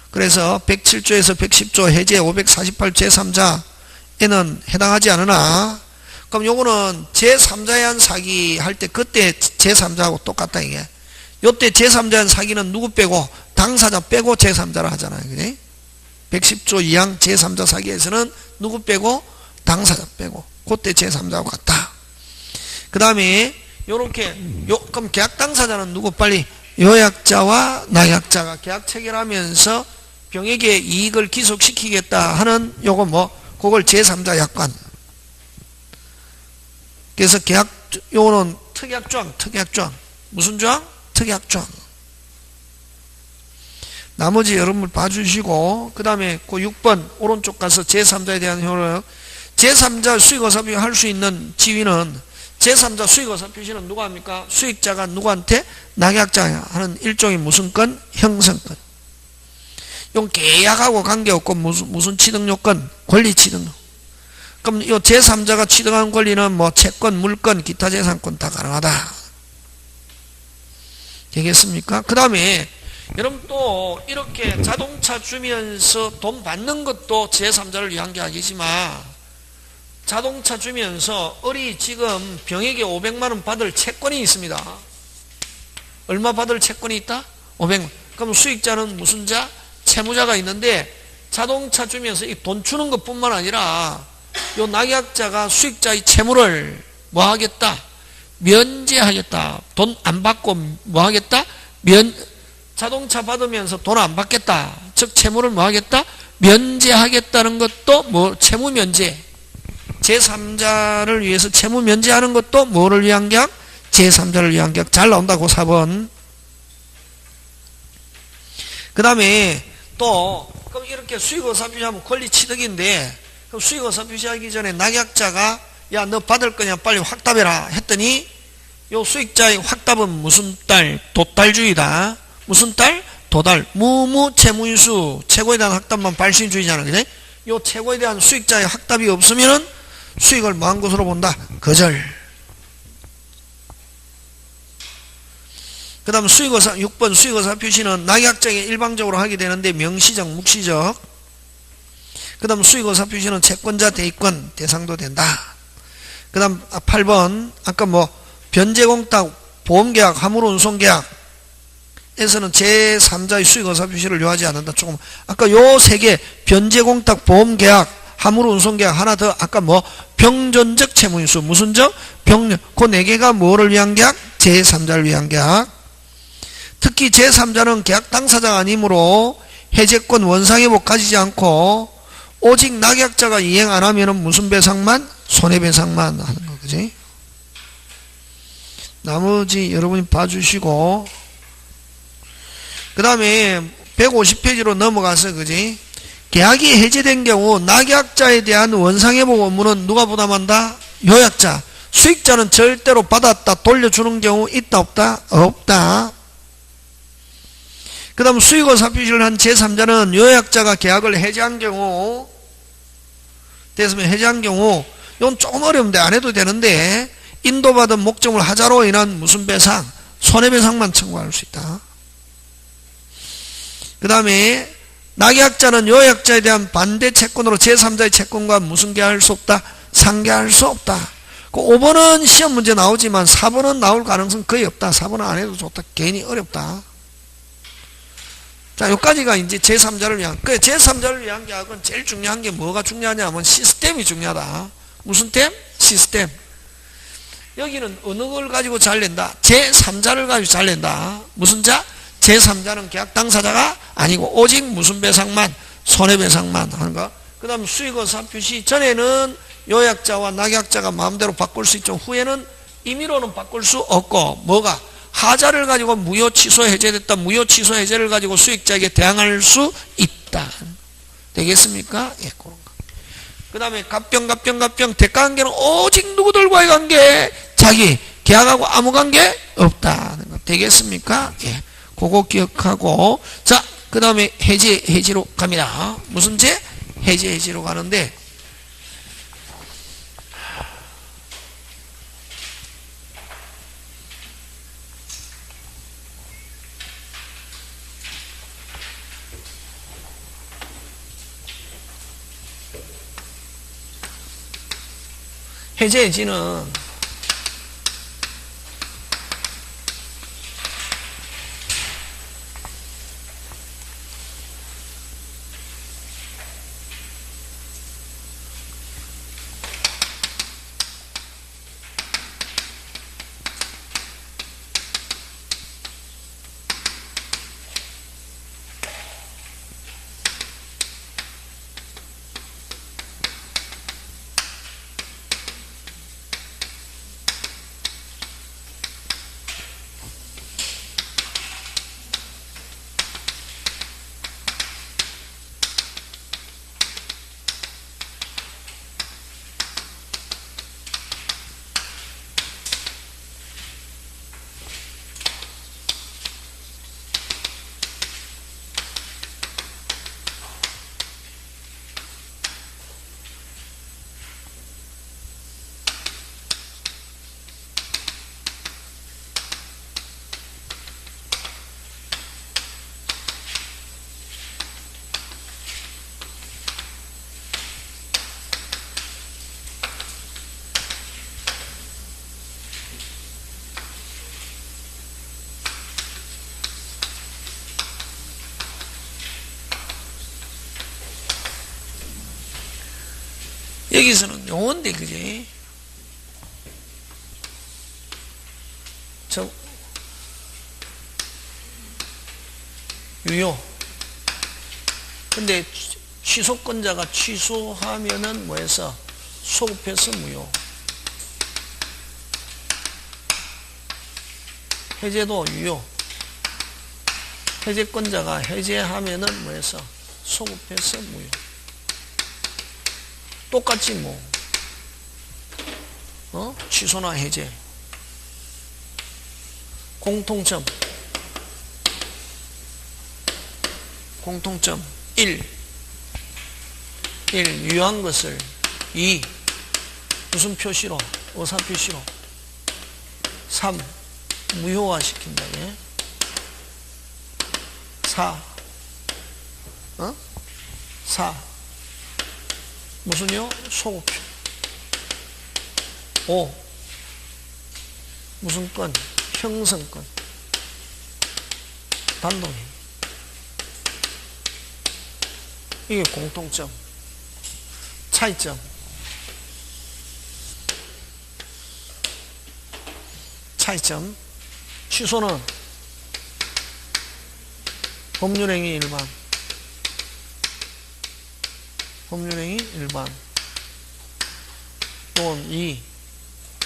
그래서 107조에서 110조 해제 548 제3자에는 해당하지 않으나, 그럼 요거는 제3자에 한 사기 할 때 그때 제3자하고 똑같다 이게. 요때 제3자에 한 사기는 누구 빼고? 당사자 빼고 제3자라 하잖아요. 그지? 110조 2항 제3자 사기에서는 누구 빼고? 당사자 빼고. 그때 제3자하고 같다. 그 다음에 요렇게 그럼 계약 당사자는 누구? 빨리 요약자와 낙약자가 계약 체결하면서 병에게 이익을 기속시키겠다 하는 요거 그걸 제3자 약관. 그래서 계약 요거는 특약조항. 무슨 조항? 특약조항. 나머지 여러분 봐주시고, 그 다음에 그 6번 오른쪽 가서 제3자에 대한 효력. 제3자 수익어사표 할 수 있는 지위는 제3자 수익어사 표시는 누가 합니까? 수익자가 누구한테? 낙약자 하는 일종의 무슨 건? 형성권. 이건 계약하고 관계없고 무슨 취득요건? 권리 취득요. 그럼 이 제3자가 취득한 권리는 채권, 물권, 기타 재산권 다 가능하다. 되겠습니까? 그 다음에 여러분 또 이렇게 자동차 주면서 돈 받는 것도 제3자를 위한 게 아니지만, 자동차 주면서 어리 지금 병에게 500만원 받을 채권이 있습니다. 얼마 받을 채권이 있다? 500만. 그럼 수익자는 무슨 자? 채무자가 있는데, 자동차 주면서 이 돈 주는 것 뿐만 아니라 요 낙약자가 수익자의 채무를 하겠다? 면제하겠다. 돈 안 받고 하겠다? 자동차 받으면서 돈 안 받겠다. 즉 채무를 하겠다? 면제하겠다는 것도 채무 면제. 제3자를 위해서 채무 면제하는 것도 뭐를 위한 계약? 제3자를 위한 계약. 잘 나온다고 4번. 그 다음에 또 그럼 이렇게 수익어사 표시하면 권리 취득인데, 그럼 수익어사 표시하기 전에 낙약자가 야 너 받을 거냐 빨리 확답해라 했더니 요 수익자의 확답은 무슨 딸? 도딸주의다. 무슨 딸? 도달. 무무 채무인수. 최고에 대한 확답만 발신주의잖아. 그래? 요 최고에 대한 수익자의 확답이 없으면은 수익을 뭐한 것으로 본다? 거절. 그 다음 수익어사 6번 수익어사 표시는 낙약자에게 일방적으로 하게 되는데 명시적, 묵시적. 그 다음 수익어사 표시는 채권자, 대입권, 대상도 된다. 그 다음 8번 아까 변제공탁, 보험계약, 화물운송계약 에서는 제3자의 수익어사 표시를 요하지 않는다. 조금 아까 요 세 개 변제공탁, 보험계약, 화물 운송계약 하나 더 아까 뭐 병존적 채무인수 무슨 적? 병존 그 4개가 뭐를 위한 계약? 제3자를 위한 계약. 특히 제3자는 계약 당사자가 아니므로 해제권 원상회복 가지지 않고 오직 낙약자가 이행 안 하면은 무슨 배상만? 손해배상만 하는 거 그지? 나머지 여러분이 봐주시고 그 다음에 150페이지로 넘어가서 그지? 계약이 해제된 경우 낙약자에 대한 원상회복 업무는 누가 부담한다? 요약자. 수익자는 절대로 받았다 돌려주는 경우 있다 없다? 없다. 그 다음 수익원 표시를 한 제3자는 요약자가 계약을 해제한 경우 됐으면 해제한 경우 이건 조금 어려운데 안 해도 되는데 인도받은 목적물 하자로 인한 무슨 배상? 손해배상만 청구할 수 있다. 그 다음에 낙약자는 요약자에 대한 반대 채권으로 제3자의 채권과 무슨 계약할 수 없다? 상계할 수 없다. 그 5번은 시험 문제 나오지만 4번은 나올 가능성 거의 없다. 4번은 안 해도 좋다. 괜히 어렵다. 자, 여기까지가 이제 제3자를 위한, 그 제3자를 위한 계약은 제일 중요한 게 뭐가 중요하냐면 시스템이 중요하다. 무슨 템? 시스템. 여기는 어느 걸 가지고 잘 낸다? 제3자를 가지고 잘 낸다. 무슨 자? 제3자는 계약 당사자가 아니고 오직 무슨 배상만? 손해배상만 하는 거. 그 다음 수익의사 표시. 전에는 요약자와 낙약자가 마음대로 바꿀 수 있죠. 후에는 임의로는 바꿀 수 없고 뭐가? 하자를 가지고 무효 취소 해제됐다. 무효 취소 해제를 가지고 수익자에게 대항할 수 있다. 되겠습니까? 예, 그런 거. 그 다음에 갑병 대가관계는 오직 누구들과의 관계? 자기 계약하고 아무 관계 없다는 거. 되겠습니까? 예, 그거 기억하고. 자, 그 다음에 해지로 갑니다. 무슨 제? 해지로 가는데 해지는 여기서는 용어인데 그지? 저 유효. 근데 취소권자가 취소하면은 뭐해서 소급해서 무효. 해제도 유효. 해제권자가 해제하면은 뭐해서 소급해서 무효. 똑같지 뭐. 취소나 해제. 공통점 1. 유효한 것을 2. 무슨 표시로? 의사 표시로 3. 무효화시킨다. 4. 무슨요? 소급표. 5. 무슨 건? 형성권. 단독이. 이게 공통점. 차이점. 차이점. 취소는 법률행위 일반. 법률행위 일반. 또는 2.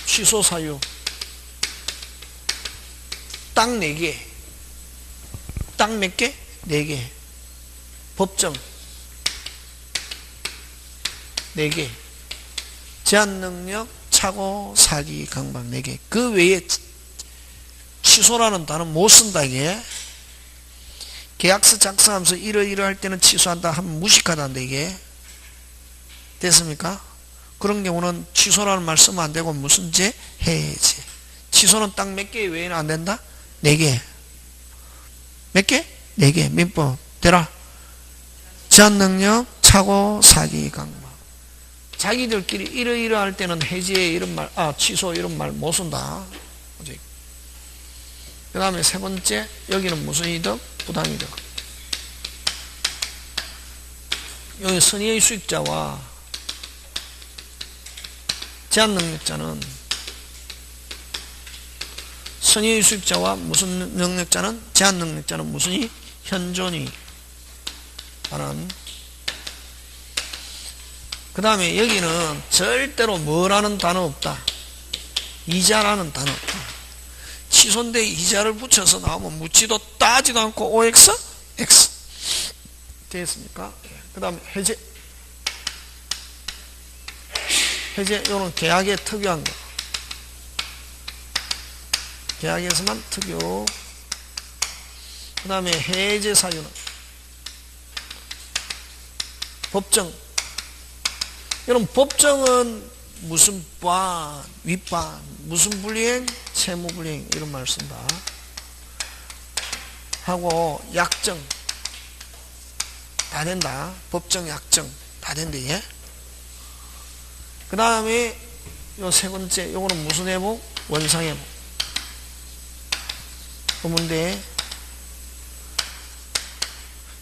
취소 사유. 딱 4개. 딱 몇 개? 4개. 법정 4개. 제한능력, 착오, 사기, 강박 4개. 그 외에 취소라는 단어 못 쓴다 이게. 계약서 작성하면서 이러이러할 때는 취소한다 하면 무식하다는데 이게. 됐습니까? 그런 경우는 취소라는 말 쓰면 안 되고 무슨 제? 해제. 취소는 딱 몇 개 외에는 안 된다? 4개. 몇 개? 4개. 민법. 되라. 제한능력, 착오, 사기, 강박. 자기들끼리 이러이러할 때는 해제 이런 말, 취소 이런 말 못 쓴다. 그 다음에 세 번째, 여기는 무슨 이득? 부당이득. 여기 선의의 수익자와 제한능력자는, 선의의 수익자와 무슨 능력자는? 제한능력자는 무슨 이? 현존이. 하는. 그 다음에 여기는 절대로 뭐라는 단어 없다. 이자라는 단어 없다. 취소인데 이자를 붙여서 나오면 묻지도 따지도 않고 OX, X. 되겠습니까? 그 다음에 해제. 해제, 이거는 계약에 특유한 거. 계약에서만 특유. 그 다음에 해제 사유는 법정. 여러분, 법정은 무슨 반, 윗반, 무슨 불이행, 채무 불이행 이런 말 쓴다. 하고 약정 다 된다. 법정, 약정 다 된대. 예? 그 다음에 요 세 번째, 요거는 무슨 회복? 원상회복. 그문데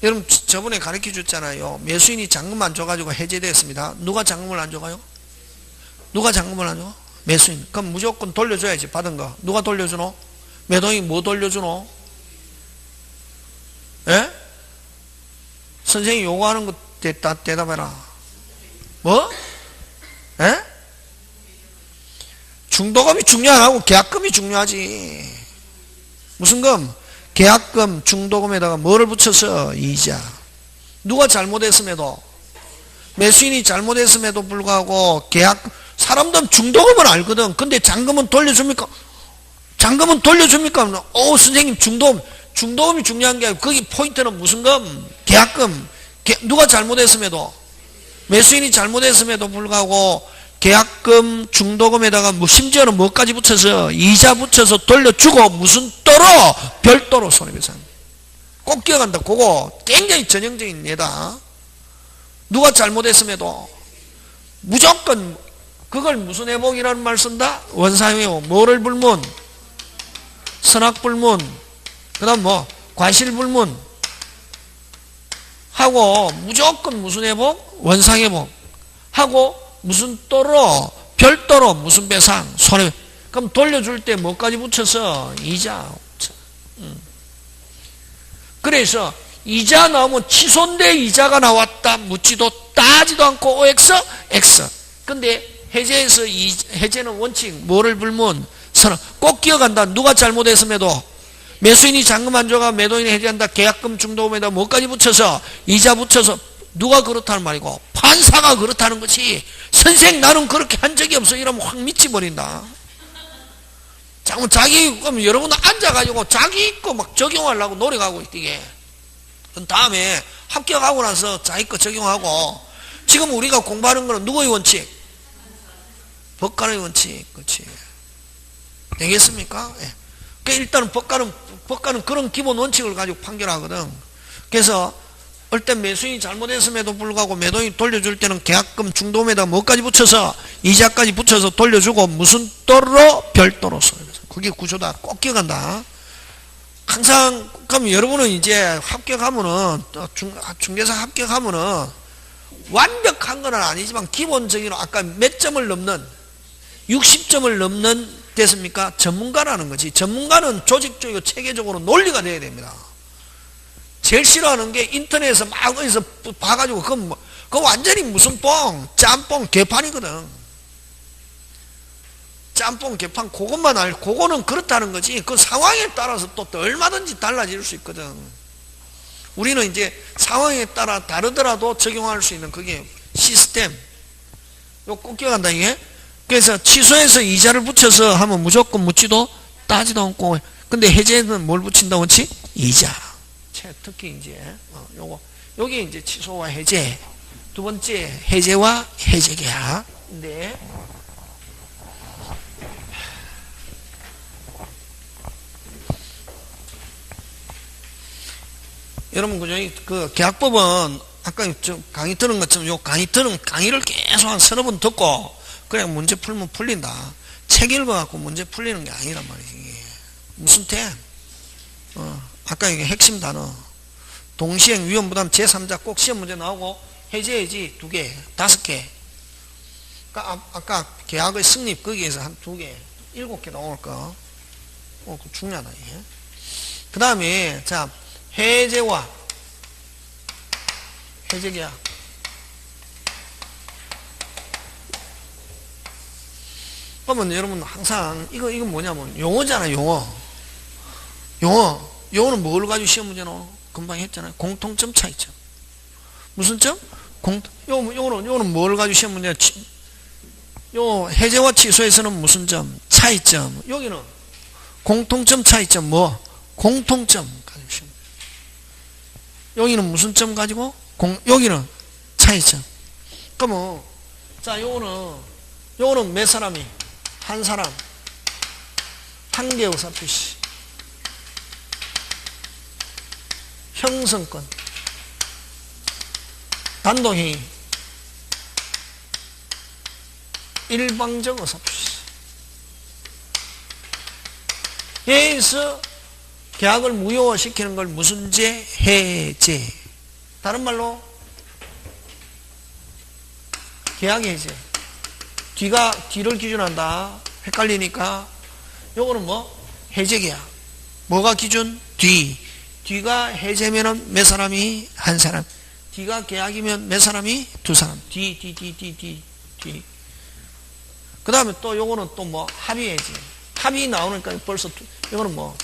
여러분 저번에 가르쳐 줬잖아요. 매수인이 잔금 안 줘가지고 해제됐습니다. 누가 잔금을 안 줘가요? 누가 잔금을 안 줘? 매수인. 그럼 무조건 돌려줘야지. 받은 거. 누가 돌려주노? 매도인이 뭐 돌려주노? 예? 선생님이 요구하는 거 대답해라. 뭐? 예? 중도금이 중요하고 계약금이 중요하지. 무슨 금? 계약금, 중도금에다가 뭐를 붙여서? 이자. 누가 잘못했음에도, 매수인이 잘못했음에도 불구하고 계약, 사람들은 중도금을 알거든. 근데 잔금은 돌려줍니까? 잔금은 돌려줍니까? 선생님 중도금이 중요한 게 아니고 거기 포인트는 무슨 금? 계약금. 누가 잘못했음에도, 매수인이 잘못했음에도 불구하고 계약금, 중도금에다가 심지어는 뭐까지 붙여서? 이자 붙여서 돌려주고 무슨 또로? 별도로 손해배상. 꼭 기억한다. 그거 굉장히 전형적인 예다. 누가 잘못했음에도 무조건 그걸 무슨 회복이라는 말 쓴다? 원상회복. 뭐를 불문? 선악불문. 그 다음 뭐? 과실불문. 하고 무조건 무슨 회복? 원상회복. 하고 무슨 또로? 별도로 무슨 배상? 손해. 그럼 돌려줄 때 뭐까지 붙여서? 이자. 그래서 이자 나오면 취소인데 이자가 나왔다. 묻지도 따지도 않고 OX, X. 근데 해제에서 해제는 원칙 뭐를 불문? 선악. 꼭 기억한다. 누가 잘못했음에도 매수인이 잔금 안 줘가 매도인이 해제한다. 계약금, 중도금에다 뭐까지 붙여서? 이자 붙여서. 누가 그렇다는 말이고? 판사가 그렇다는 것이. 선생 나는 그렇게 한 적이 없어. 이러면 확 미치버린다. 그럼 여러분 앉아가지고 자기 거 막 적용하려고 노력하고 있게. 다음에 합격하고 나서 자기 거 적용하고. 지금 우리가 공부하는 거는 누구의 원칙? 법관의 원칙. 그렇지. 되겠습니까? 예. 그러니까 일단은 법관은 그런 기본 원칙을 가지고 판결하거든. 그래서 얼땐 매수인이 잘못했음에도 불구하고 매도인이 돌려줄 때는 계약금, 중도금에다 뭐까지 붙여서? 이자까지 붙여서 돌려주고 무슨 또로? 별도로 손해배상. 그게 구조다. 꼭 기억한다. 항상 그럼 여러분은 이제 합격하면은 중개사 합격하면은 완벽한 건 아니지만 기본적으로 아까 몇 점을 넘는 60점을 넘는 됐습니까? 전문가라는 거지. 전문가는 조직적이고 체계적으로 논리가 돼야 됩니다. 제일 싫어하는 게 인터넷에서 막 어디서 봐가지고 그거 완전히 무슨 짬뽕 개판이거든. 짬뽕 개판 그것만 그거는 그렇다는 거지. 그 상황에 따라서 또 얼마든지 달라질 수 있거든. 우리는 이제 상황에 따라 다르더라도 적용할 수 있는 그게 시스템. 이거 꼭 기억한다 이게. 그래서 취소해서 이자를 붙여서 하면 무조건 묻지도 따지도 않고. 근데 해제는 뭘 붙인다고 했지? 이자. 특히 이제 요게 이제 취소와 해제. 두 번째 해제와 해제 계약인데 여러분 그죠? 그 계약법은 아까 강의 들은 것처럼 요 강의를 계속 한 서너 번 듣고 그래 문제 풀면 풀린다. 책 읽어갖고 문제 풀리는 게 아니란 말이지. 이게. 무슨 템? 아까 이게 핵심 단어. 동시행 위험부담 제3자 꼭 시험 문제 나오고 해제해지 2개, 5개. 아까 계약의 성립 거기에서 한 2개, 7개 나올 거. 그거 중요하다 이게. 그 다음에 자 해제와 해제 계약. 그러면 여러분 항상 이건 뭐냐면 용어잖아 용어는 뭘 가지고 시험 문제 나오노? 금방 했잖아요. 공통점 차이점. 무슨 점? 요거는 뭘 가지고 시험 문제 요 해제와 취소에서는 무슨 점? 차이점. 여기는 공통점 차이점 뭐? 공통점 가지고 시험 문제. 여기는 무슨 점 가지고? 여기는 차이점. 그러면 자 요거는 몇 사람이? 한 사람 한 개 의사표시 형성권 단독회의 일방적 의사표시 여기서 계약을 무효화시키는 걸 무슨 제? 해제. 다른 말로 계약 해제. 뒤를 기준한다. 헷갈리니까 요거는 뭐? 해제 계약. 뭐가 기준? 뒤가 해제면은 몇 사람이? 한 사람. 뒤가 계약이면 몇 사람이? 2사람. 뒤. 그 다음에 또 요거는 또 뭐? 합의 해제. 합의 나오니까 벌써 요거는 뭐?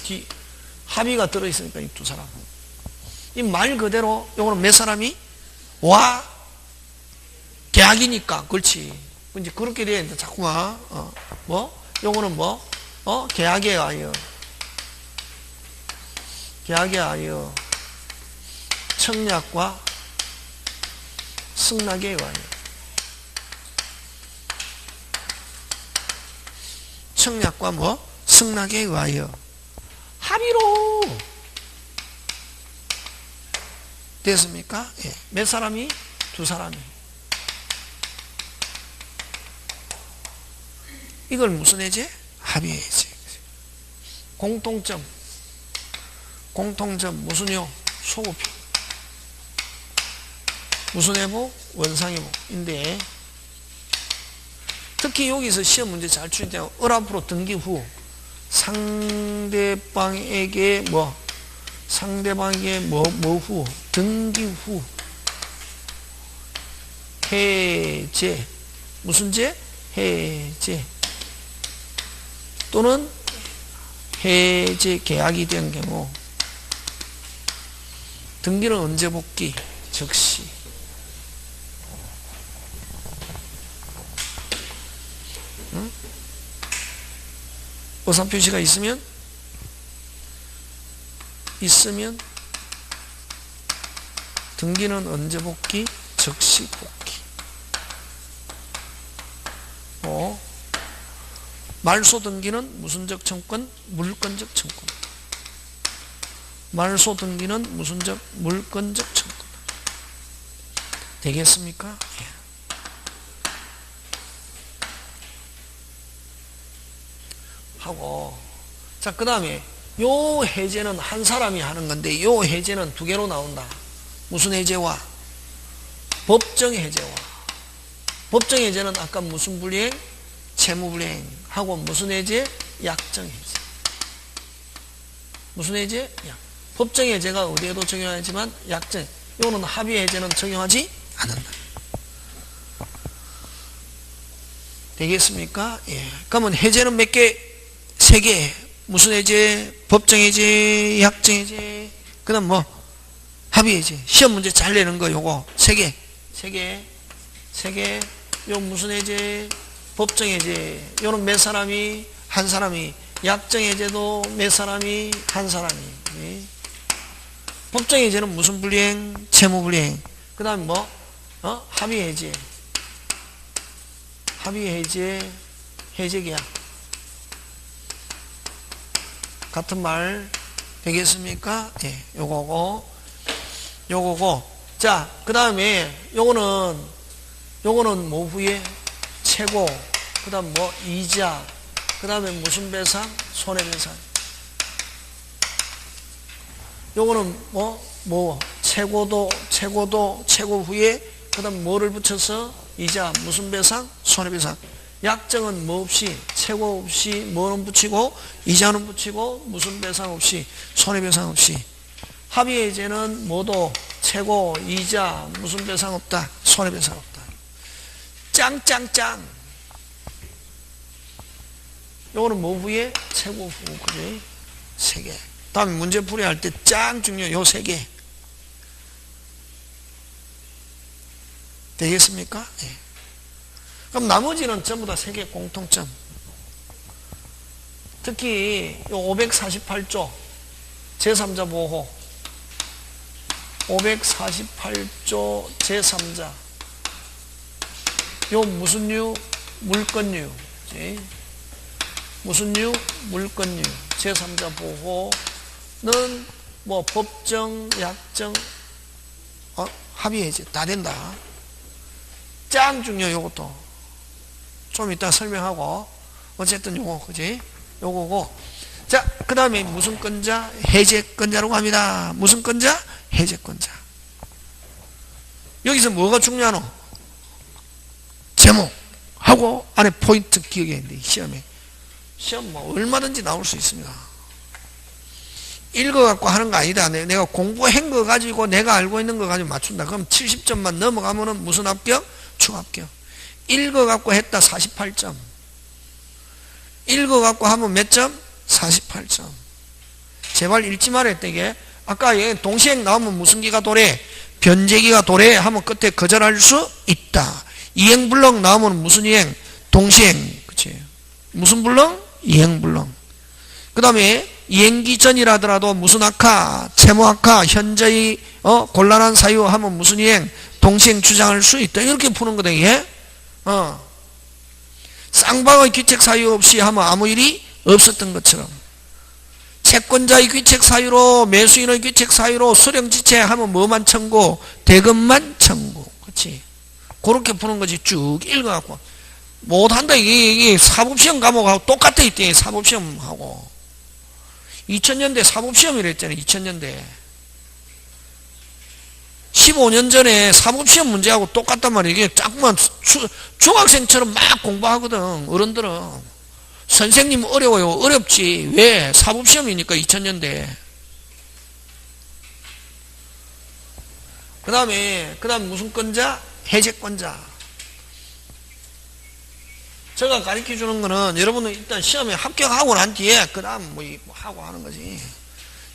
합의가 들어있으니까 이 2사람. 이 말 그대로 요거는 몇 사람이? 와 계약이니까 그렇지. 이제 그렇게 돼야 된다. 자꾸만 요거는 뭐? 계약에 하여 청약과 승낙에 의하여 청약과 뭐? 승낙에 의하여 합의로 됐습니까? 예. 몇 사람이? 2사람이. 이걸 무슨 해제? 합의 해제. 공통점 무슨요? 소급표. 무슨 회복? 원상회복인데 특히 여기서 시험 문제 잘 출제하고 을앞으로 등기 후 상대방에게 뭐 후 등기 후 해제. 무슨 제? 해제. 또는 해제 계약이 된 경우 등기는 언제 복귀? 즉시. 응? 의사표시가 있으면 등기는 언제 복귀? 즉시 복귀. 말소 등기는 무슨적 청권? 물권적 청권. 말소 등기는 무슨적? 물권적 청권. 되겠습니까? 예. 하고 자 그 다음에 요 해제는 한 사람이 하는 건데 요 해제는 2개로 나온다. 무슨 해제와? 법정 해제와 법정 해제는 아까 무슨 불이행? 채무 불이행하고 무슨 해제? 약정 해제. 무슨 해제? 법정 해제가 어디에도 적용하지만 약정, 이거는 합의 해제는 적용하지 않는다. 되겠습니까? 예. 그러면 해제는 몇 개? 3개. 무슨 해제? 법정 해제, 약정 해제, 그 다음 뭐? 합의 해제. 시험 문제 잘 내는 거 요거 3개. 3개. 요 무슨 해제? 법정 해제. 요는 몇 사람이? 한 사람이. 약정 해제도 몇 사람이? 한 사람이. 예. 법정 해제는 무슨 불이행? 채무 불이행. 그 다음에 뭐? 합의 해제. 합의 해제, 해제 계약. 같은 말 되겠습니까? 예, 요거고. 자, 그 다음에 요거는 뭐 후에? 최고. 그 다음 뭐? 이자. 그 다음에 무슨 배상? 손해배상. 요거는 뭐? 최고 후에 그 다음 뭐를 붙여서? 이자, 무슨 배상? 손해배상. 약정은 뭐 없이? 최고 없이 뭐는 붙이고? 이자는 붙이고 무슨 배상 없이? 손해배상 없이. 합의 해제는 뭐도? 최고, 이자, 무슨 배상 없다? 손해배상 없다. 짱. 요거는 뭐 후에? 최고 후. 그지? 3개. 다음에 문제풀이 할 때 짱 중요 요 3개. 되겠습니까? 예. 그럼 나머지는 전부 다 3개 공통점. 특히 요 548조 제3자 보호, 548조 제3자 요 무슨 류? 물권류. 무슨 류? 물권류. 제3자 보호는 뭐 법정, 약정, 합의 해제 다 된다. 짱 중요 요것도 좀 이따 설명하고 어쨌든 요거 그지? 요거고. 자, 그 다음에 무슨 건자? 해제건자라고 합니다. 무슨 건자? 해제건자. 여기서 뭐가 중요하노? 제목하고 안에 포인트 기억해야 돼. 시험 뭐 얼마든지 나올 수 있습니다. 읽어갖고 하는 거 아니다. 내가 공부한 거 가지고 내가 알고 있는 거 가지고 맞춘다. 그럼 70점만 넘어가면은 무슨 합격? 중합격. 읽어갖고 했다 48점. 읽어갖고 하면 몇 점? 48점. 제발 읽지 말았다 이게. 아까 동시행 나오면 무슨 기가 도래? 변제기가 도래 하면 끝에 거절할 수 있다. 이행불능 나오면 무슨 이행? 동시행. 그치? 무슨 불능? 이행불능. 그 다음에 이행기 전이라더라도 무슨 악화? 채무악화, 현저히 곤란한 사유 하면 무슨 이행? 동시행 주장할 수 있다. 이렇게 푸는 거다 이게. 쌍방의 귀책 사유 없이 하면 아무 일이 없었던 것처럼, 채권자의 귀책 사유로, 매수인의 귀책 사유로 수령지체 하면 뭐만 청구? 대금만 청구. 그렇지? 그렇게 푸는 거지. 쭉 읽어갖고 못한다. 이게 사법시험 과목하고 똑같아 있대. 사법시험하고 2000년대 사법시험이라 했잖아. 2000년대 15년 전에 사법시험 문제하고 똑같단 말이야. 이게 자꾸만 중학생처럼 막 공부하거든. 어른들은 선생님 어려워요. 어렵지. 왜? 사법시험이니까. 2000년대. 그 다음 무슨 건자? 해제권자. 제가 가르쳐 주는 거는 여러분은 일단 시험에 합격하고 난 뒤에 그 다음 뭐 하고 하는 거지.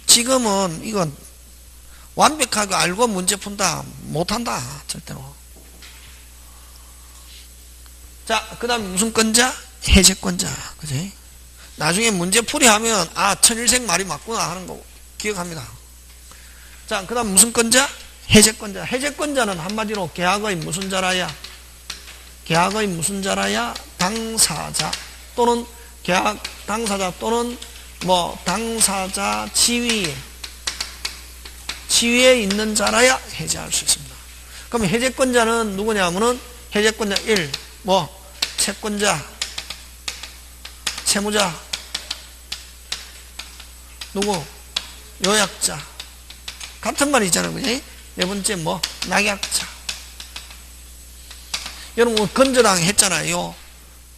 지금은 이건 완벽하게 알고 문제 푼다 못한다. 절대로. 자, 그 다음 무슨 건자? 해제권자. 그지? 나중에 문제풀이 하면 천일생 말이 맞구나 하는 거 기억합니다. 자, 그 다음 무슨 건자? 해제권자. 해제권자는 한마디로 계약의 무슨 자라야? 계약의 무슨 자라야? 당사자 또는 계약 당사자 또는 뭐 당사자 지위에 있는 자라야 해제할 수 있습니다. 그럼 해제권자는 누구냐 하면은 해제권자 1 채권자, 채무자, 누구? 요약자. 같은 말이잖아요. 그지? 네 번째 낙약자. 여러분 건조당 했잖아요.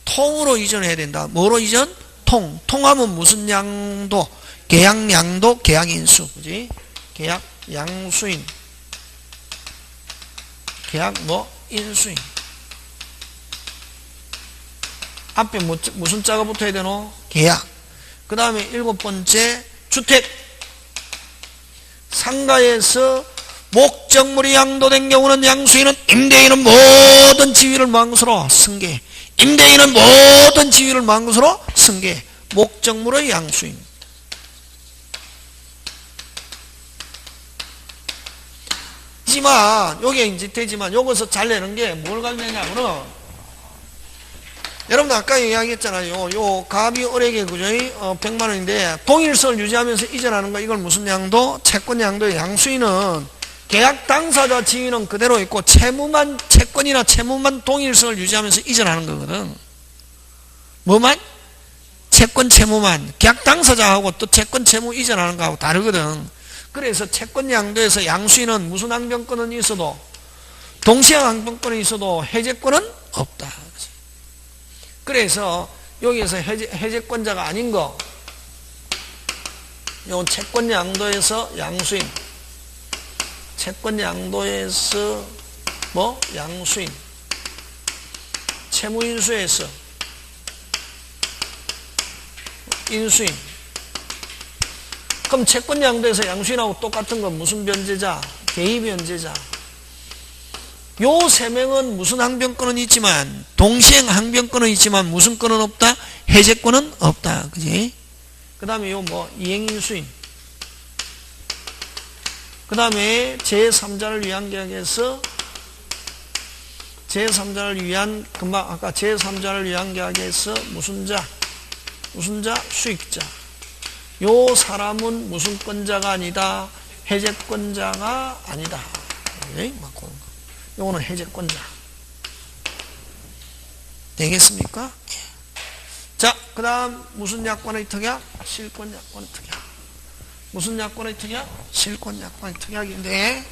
통으로 이전해야 된다. 뭐로 이전? 통. 통하면 무슨 양도? 계약 양도, 계약 인수. 그지? 계약 양수인. 계약 뭐? 인수인. 앞에 무슨 자가 붙어야 되노? 계약. 그 다음에 7번째, 주택. 상가에서 목적물이 양도된 경우는 양수인은 임대인은 모든 지위를 무한 것으로 승계. 임대인은 모든 지위를 무한 것으로 승계. 목적물의 양수인. 하지만 요게 이제 되지만 요것을 잘 내는 게 뭘 가르치냐면은 여러분들 아까 이야기했잖아요. 요 갑이 을에게 그죠? 100만 원인데 동일성을 유지하면서 이전하는 거 이걸 무슨 양도? 채권 양도의 양수인은 계약 당사자 지위는 그대로 있고 채무만 채권이나 채무만 동일성을 유지하면서 이전하는 거거든. 뭐만? 채권 채무만. 계약 당사자하고 또 채권 채무 이전하는 거하고 다르거든. 그래서 채권 양도에서 양수인은 무슨 항변권은 있어도 동시행 항변권이 있어도 해제권은 없다. 그래서 여기에서 해제권자가 아닌 거, 요 채권 양도에서 양수인, 채권 양도에서 뭐 양수인, 채무 인수에서 인수인. 그럼 채권 양도에서 양수인하고 똑같은 건 무슨 변제자? 개의 변제자. 요 세 명은 무슨 항변권은 있지만 동시행 항변권은 있지만 무슨 권은 없다? 해제권은 없다. 그지? 그 다음에 요 뭐 이행인수인. 그 다음에 제3자를 위한 계약에서 제3자를 위한 금방 아까 제3자를 위한 계약에서 무슨 자? 무슨 자? 수익자. 요 사람은 무슨 권자가 아니다? 해제권자가 아니다. 네? 맞고. 요거는 해제권자. 되겠습니까? 자, 그 다음 무슨 약관의 특약? 실권약관의 특약. 무슨 약관의 특약? 실권약관의 특약인데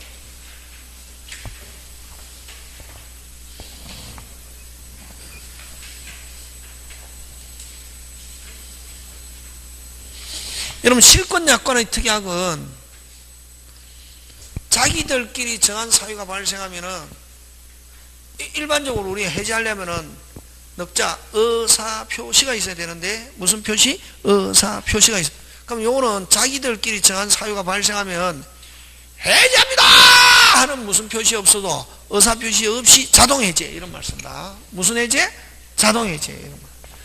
여러분 실권약관의 특약은 자기들끼리 정한 사유가 발생하면은 일반적으로 우리가 해제하려면은 넉자 의사표시가 있어야 되는데 무슨 표시? 의사표시가 있어. 그럼 요거는 자기들끼리 정한 사유가 발생하면 해제합니다 하는 무슨 표시 없어도 의사표시 없이 자동해제 이런 말 쓴다. 무슨 해제? 자동해제 이런 말.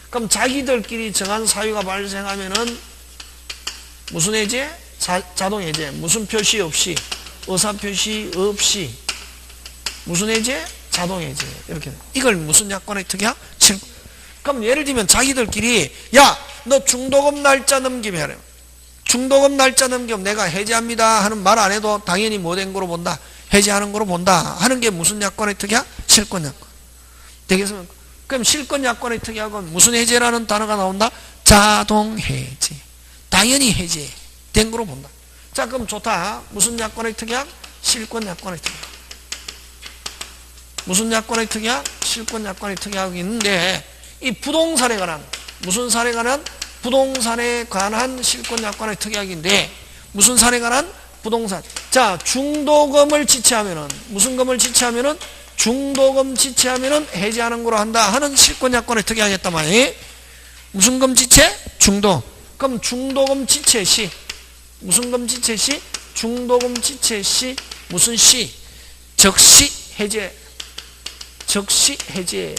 그럼 자기들끼리 정한 사유가 발생하면은 무슨 해제? 자동해제. 무슨 표시 없이 의사표시 없이 무슨 해제? 자동해제. 이렇게. 이걸 무슨 약관의 특약? 그럼 예를 들면 자기들끼리 야, 너 중도금 날짜 넘기면 하래. 중도금 날짜 넘기면 내가 해제합니다 하는 말 안 해도 당연히 뭐 된 거로 본다? 해제하는 거로 본다 하는 게 무슨 약관의 특약? 실권약관. 되겠습니까? 그럼 실권약관의 특약은 무슨 해제라는 단어가 나온다? 자동해제. 당연히 해제된 거로 본다. 자, 그럼 좋다. 무슨 약관의 특약? 실권약관의 특약. 무슨 약관의 특약? 실권약관의 특약이 있는데 이 부동산에 관한 무슨 사례에 관한? 부동산에 관한 실권약관의 특약인데 무슨 사례에 관한? 부동산. 자, 중도금을 지체하면은 무슨 금을 지체하면은 중도금 지체하면은 해제하는 거로 한다 하는 실권약관의 특약이었단 말이에요. 무슨 금 지체? 중도. 그럼 중도금 지체 시 무슨 금 지체 시? 중도금 지체 시 무슨 시? 적시 해제. 적시 해제.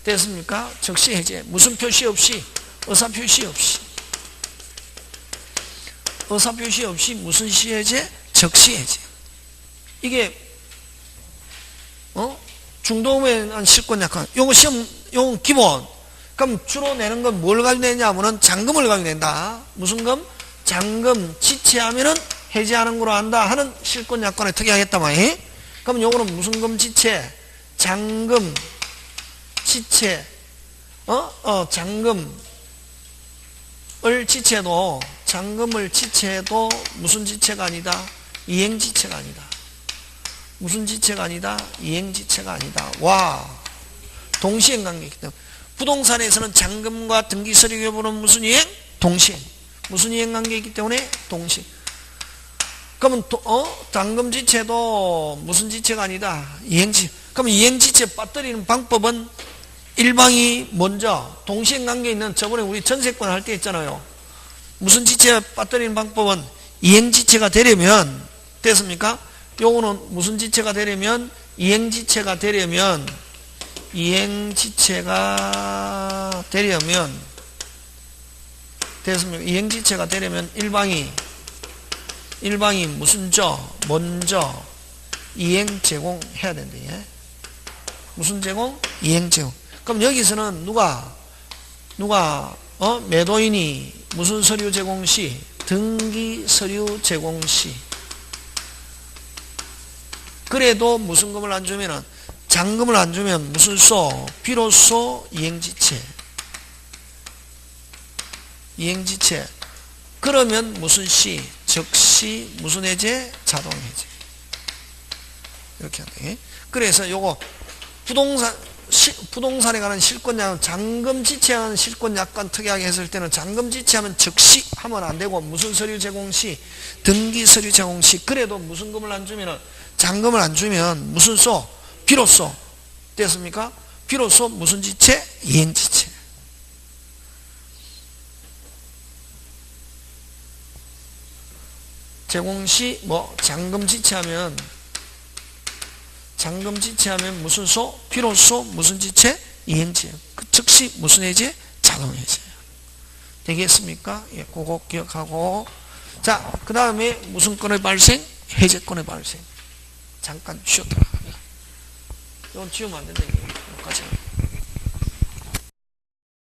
됐습니까? 적시 해제. 무슨 표시 없이? 의사 표시 없이. 의사 표시 없이 무슨 시 해제? 적시 해제. 이게 중도금에 한 실권약관. 요거 시험 요거 기본. 그럼 주로 내는 건 뭘 가지고 내냐면은 잔금을 가지고 낸다. 무슨 금? 잔금 지체하면은 해제하는 거로 한다 하는 실권약관에 특약했단 말이에요. 그럼 요거는 무슨 금 지체? 잔금 지체. 잔금을 지체도 잔금을 지체도 무슨 지체가 아니다? 이행 지체가 아니다. 무슨 지체가 아니다? 이행지체가 아니다. 와, 동시행관계이기 때문에 부동산에서는 잔금과 등기서류 여부는 무슨 이행? 동시행. 무슨 이행관계이기 때문에 동시행. 그러면 잔금지체도 무슨 지체가 아니다? 이행지. 그럼 이행지체 빠뜨리는 방법은 일방이 먼저 동시행관계에 있는 저번에 우리 전세권 할 때 했잖아요. 무슨 지체 빠뜨리는 방법은 이행지체가 되려면 됐습니까? 요거는 무슨 지체가 되려면 이행지체가 되려면 됐습니까? 이행지체가 되려면 일방이 무슨 먼저 이행 제공해야 된대. 예? 무슨 제공? 이행 제공. 그럼 여기서는 누가 매도인이 무슨 서류 제공 시? 등기 서류 제공 시. 그래도 무슨 금을 안 주면은 잔금을 안 주면 무슨 소? 비로소 이행지체. 그러면 무슨 시? 즉시 무슨 해제? 자동 해제. 이렇게 한다. 그래서 요거 부동산에 관한 실권약, 잔금지체하는 실권 약관 특이하게 했을 때는 잔금지체하면 즉시 하면 안 되고 무슨 서류 제공 시? 등기 서류 제공 시. 그래도 무슨 금을 안 주면은 잔금을 안 주면 무슨 소? 비로소. 됐습니까? 비로소 무슨 지체? 이행지체. 제공시 잔금지체하면 무슨 소? 비로소 무슨 지체? 이행지체. 즉시 무슨 해제? 자동해제. 되겠습니까? 예, 그거 기억하고. 자, 그 다음에 무슨 건의 발생? 해제권의 발생. 잠깐 쉬었다. 이건 지우면 안 된다.